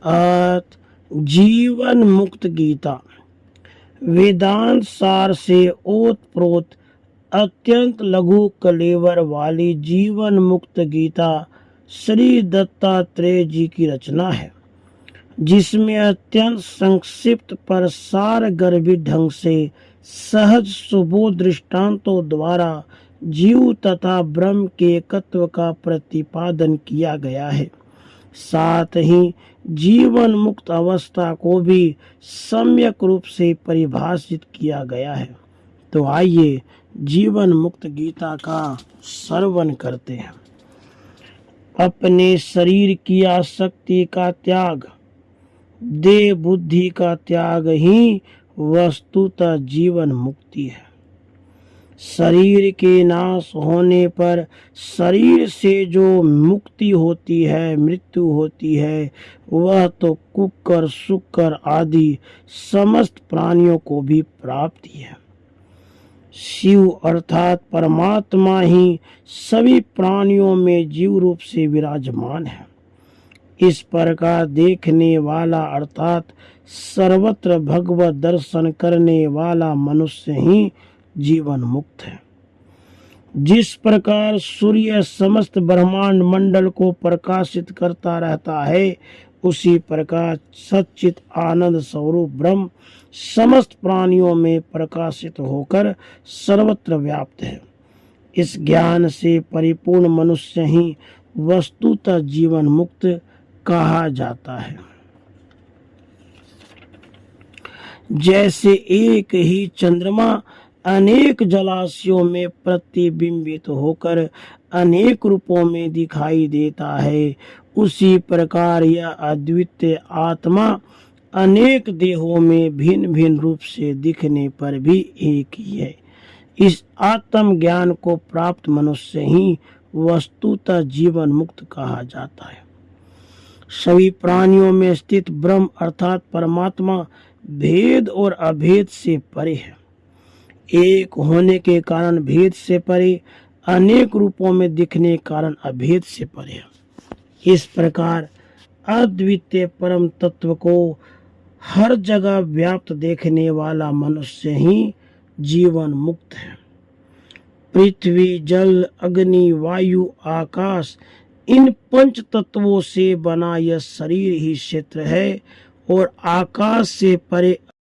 अर्थ जीवन मुक्त गीता वेदांत सार से ओतप्रोत अत्यंत लघु कलेवर वाली जीवन मुक्त गीता श्री दत्तात्रेय जी की रचना है, जिसमें अत्यंत संक्षिप्त पर सार गर्भित ढंग से सहज सुबोध दृष्टांतों द्वारा जीव तथा ब्रह्म के एकत्व का प्रतिपादन किया गया है। साथ ही जीवन मुक्त अवस्था को भी सम्यक रूप से परिभाषित किया गया है। तो आइए जीवन मुक्त गीता का श्रवण करते हैं। अपने शरीर की आसक्ति का त्याग, देह बुद्धि का त्याग ही वस्तुतः जीवन मुक्ति है। शरीर के नाश होने पर शरीर से जो मुक्ति होती है, मृत्यु होती है, वह तो कुकर शुकर आदि समस्त प्राणियों को भी प्राप्ति है। शिव अर्थात परमात्मा ही सभी प्राणियों में जीव रूप से विराजमान है। इस प्रकार देखने वाला अर्थात सर्वत्र भगवत दर्शन करने वाला मनुष्य ही जीवन मुक्त है। जिस प्रकार सूर्य समस्त ब्रह्मांड मंडल को प्रकाशित करता रहता है, उसी प्रकार सच्चित आनंद स्वरूप ब्रह्म समस्त प्राणियों में प्रकाशित होकर सर्वत्र व्याप्त है। इस ज्ञान से परिपूर्ण मनुष्य ही वस्तुतः जीवन मुक्त कहा जाता है। जैसे एक ही चंद्रमा अनेक जलाशयों में प्रतिबिंबित होकर अनेक रूपों में दिखाई देता है, उसी प्रकार यह अद्वितीय आत्मा अनेक देहों में भिन्न भिन्न रूप से दिखने पर भी एक ही है। इस आत्म ज्ञान को प्राप्त मनुष्य ही वस्तुतः जीवन मुक्त कहा जाता है। सभी प्राणियों में स्थित ब्रह्म अर्थात परमात्मा भेद और अभेद से परे है। एक होने के कारण भेद से परे, अनेक रूपों में दिखने के कारण अभेद से परे है। इस प्रकार अद्वितीय परम तत्व को हर जगह व्याप्त देखने वाला मनुष्य ही जीवन मुक्त है। पृथ्वी, जल, अग्नि, वायु, आकाश, इन पंच तत्वों से बना यह शरीर ही क्षेत्र है और आकाश से परे